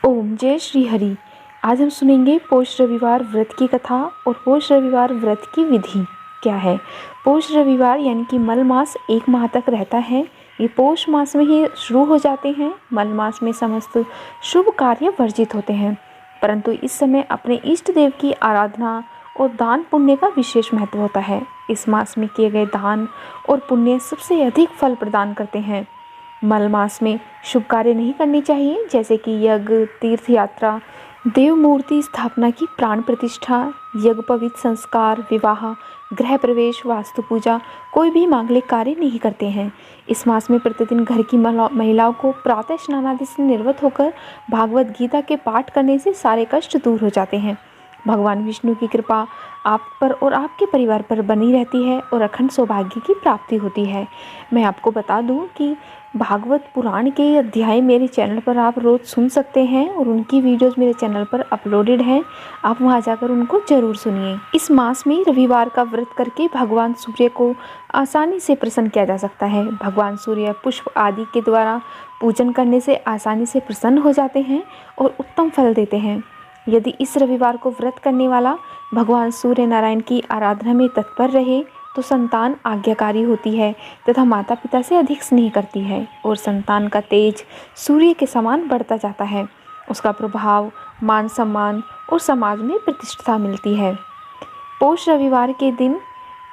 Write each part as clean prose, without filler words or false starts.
ओम जय श्री हरि। आज हम सुनेंगे पौष रविवार व्रत की कथा और पौष रविवार व्रत की विधि क्या है। पौष रविवार यानी कि मल मास 1 माह तक रहता है। ये पौष मास में ही शुरू हो जाते हैं। मल मास में समस्त शुभ कार्य वर्जित होते हैं, परंतु इस समय अपने इष्ट देव की आराधना और दान पुण्य का विशेष महत्व होता है। इस मास में किए गए दान और पुण्य सबसे अधिक फल प्रदान करते हैं। मल मास में शुभ कार्य नहीं करने चाहिए, जैसे कि यज्ञ, तीर्थ यात्रा, देव मूर्ति स्थापना की प्राण प्रतिष्ठा, यज्ञोपवीत संस्कार, विवाह, गृह प्रवेश, वास्तु पूजा, कोई भी मांगलिक कार्य नहीं करते हैं। इस मास में प्रतिदिन घर की महिलाओं को प्रातः स्नान आदि से निर्वत होकर भागवत गीता के पाठ करने से सारे कष्ट दूर हो जाते हैं। भगवान विष्णु की कृपा आप पर और आपके परिवार पर बनी रहती है और अखंड सौभाग्य की प्राप्ति होती है। मैं आपको बता दूं कि भागवत पुराण के अध्याय मेरे चैनल पर आप रोज़ सुन सकते हैं और उनकी वीडियोस मेरे चैनल पर अपलोडेड हैं। आप वहां जाकर उनको ज़रूर सुनिए। इस मास में रविवार का व्रत करके भगवान सूर्य को आसानी से प्रसन्न किया जा सकता है। भगवान सूर्य पुष्प आदि के द्वारा पूजन करने से आसानी से प्रसन्न हो जाते हैं और उत्तम फल देते हैं। यदि इस रविवार को व्रत करने वाला भगवान सूर्य नारायण की आराधना में तत्पर रहे तो संतान आज्ञाकारी होती है तथा माता पिता से अधिक स्नेह करती है और संतान का तेज सूर्य के समान बढ़ता जाता है। उसका प्रभाव, मान सम्मान और समाज में प्रतिष्ठा मिलती है। पौष रविवार के दिन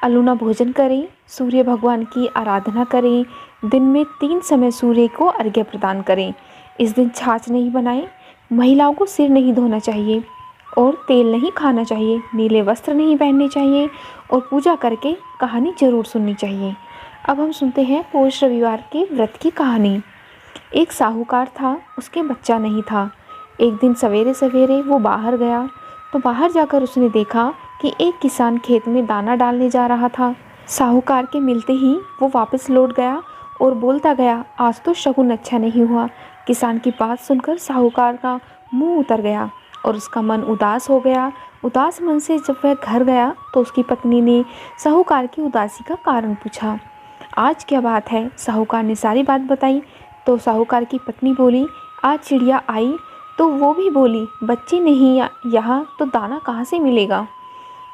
अलूना भोजन करें, सूर्य भगवान की आराधना करें। दिन में 3 समय सूर्य को अर्घ्य प्रदान करें। इस दिन छाछ नहीं बनाएं, महिलाओं को सिर नहीं धोना चाहिए और तेल नहीं खाना चाहिए, नीले वस्त्र नहीं पहनने चाहिए और पूजा करके कहानी जरूर सुननी चाहिए। अब हम सुनते हैं पौष रविवार के व्रत की कहानी। एक साहूकार था, उसके बच्चा नहीं था। एक दिन सवेरे सवेरे वो बाहर गया तो बाहर जाकर उसने देखा कि एक किसान खेत में दाना डालने जा रहा था। साहूकार के मिलते ही वो वापस लौट गया और बोलता गया, आज तो शगुन अच्छा नहीं हुआ। किसान की बात सुनकर साहूकार का मुंह उतर गया और उसका मन उदास हो गया। उदास मन से जब वह घर गया तो उसकी पत्नी ने साहूकार की उदासी का कारण पूछा। आज क्या बात है? साहूकार ने सारी बात बताई तो साहूकार की पत्नी बोली, आज चिड़िया आई तो वो भी बोली, बच्चे नहीं यहाँ तो दाना कहाँ से मिलेगा।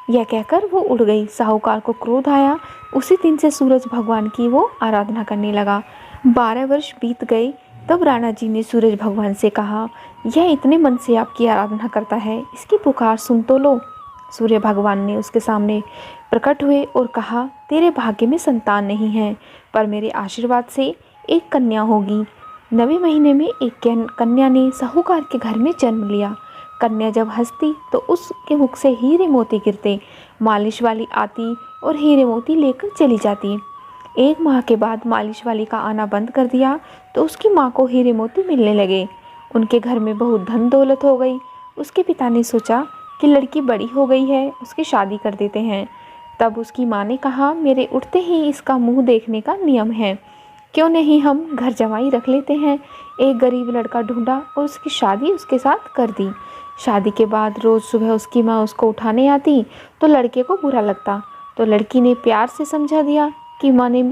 यह कहकर वो उड़ गई। साहूकार को क्रोध आया। उसी दिन से सूरज भगवान की वो आराधना करने लगा। 12 वर्ष बीत गए। तब राणा जी ने सूरज भगवान से कहा, यह इतने मन से आपकी आराधना करता है, इसकी पुकार सुन तो लो। सूर्य भगवान ने उसके सामने प्रकट हुए और कहा, तेरे भाग्य में संतान नहीं है, पर मेरे आशीर्वाद से एक कन्या होगी। 9वें महीने में एक कन्या ने साहूकार के घर में जन्म लिया। कन्या जब हंसती तो उसके मुख से हीरे मोती गिरते। मालिश वाली आती और हीरे मोती लेकर चली जाती। 1 माह के बाद मालिश वाली का आना बंद कर दिया तो उसकी माँ को हीरे मोती मिलने लगे। उनके घर में बहुत धन दौलत हो गई। उसके पिता ने सोचा कि लड़की बड़ी हो गई है, उसकी शादी कर देते हैं। तब उसकी माँ ने कहा, मेरे उठते ही इसका मुंह देखने का नियम है, क्यों नहीं हम घर जमाई रख लेते हैं। एक गरीब लड़का ढूंढा और उसकी शादी उसके साथ कर दी। शादी के बाद रोज़ सुबह उसकी माँ उसको उठाने आती तो लड़के को बुरा लगता, तो लड़की ने प्यार से समझा दिया कि माँ ने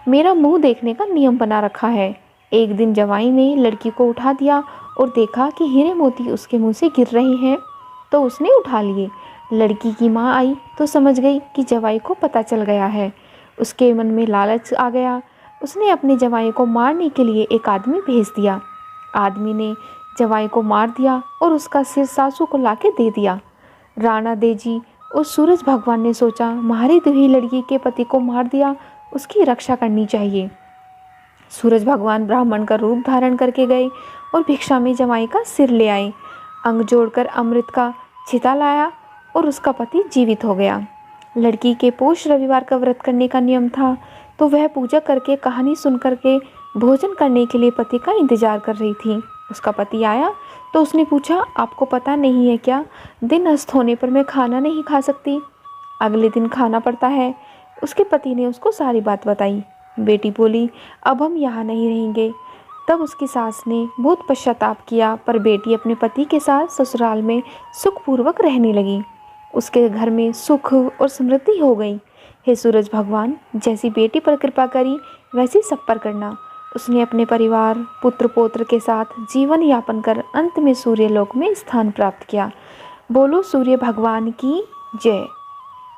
मेरा मुंह देखने का नियम बना रखा है। एक दिन जवाई ने लड़की को उठा दिया और देखा कि हीरे मोती उसके मुंह से गिर रहे हैं, तो उसने उठा लिए। लड़की की माँ आई तो समझ गई कि जवाई को पता चल गया है। उसके मन में लालच आ गया। उसने अपने जवाई को मारने के लिए एक आदमी भेज दिया। आदमी ने जवाई को मार दिया और उसका सिर सासू को लाके दे दिया। राणा देजी और सूरज भगवान ने सोचा, मारी हुई लड़की के पति को मार दिया, उसकी रक्षा करनी चाहिए। सूरज भगवान ब्राह्मण का रूप धारण करके गए और भिक्षा में जमाई का सिर ले आए। अंग जोड़कर अमृत का छिता लाया और उसका पति जीवित हो गया। लड़की के पौष रविवार का व्रत करने का नियम था, तो वह पूजा करके कहानी सुन करके भोजन करने के लिए पति का इंतजार कर रही थी। उसका पति आया तो उसने पूछा, आपको पता नहीं है क्या, दिन अस्त होने पर मैं खाना नहीं खा सकती, अगले दिन खाना पड़ता है। उसके पति ने उसको सारी बात बताई। बेटी बोली, अब हम यहाँ नहीं रहेंगे। तब उसकी सास ने बहुत पश्चाताप किया, पर बेटी अपने पति के साथ ससुराल में सुखपूर्वक रहने लगी। उसके घर में सुख और समृद्धि हो गई। हे सूरज भगवान, जैसी बेटी पर कृपा करी वैसी सब पर करना। उसने अपने परिवार, पुत्र पौत्र के साथ जीवन यापन कर अंत में सूर्यलोक में स्थान प्राप्त किया। बोलो सूर्य भगवान की जय।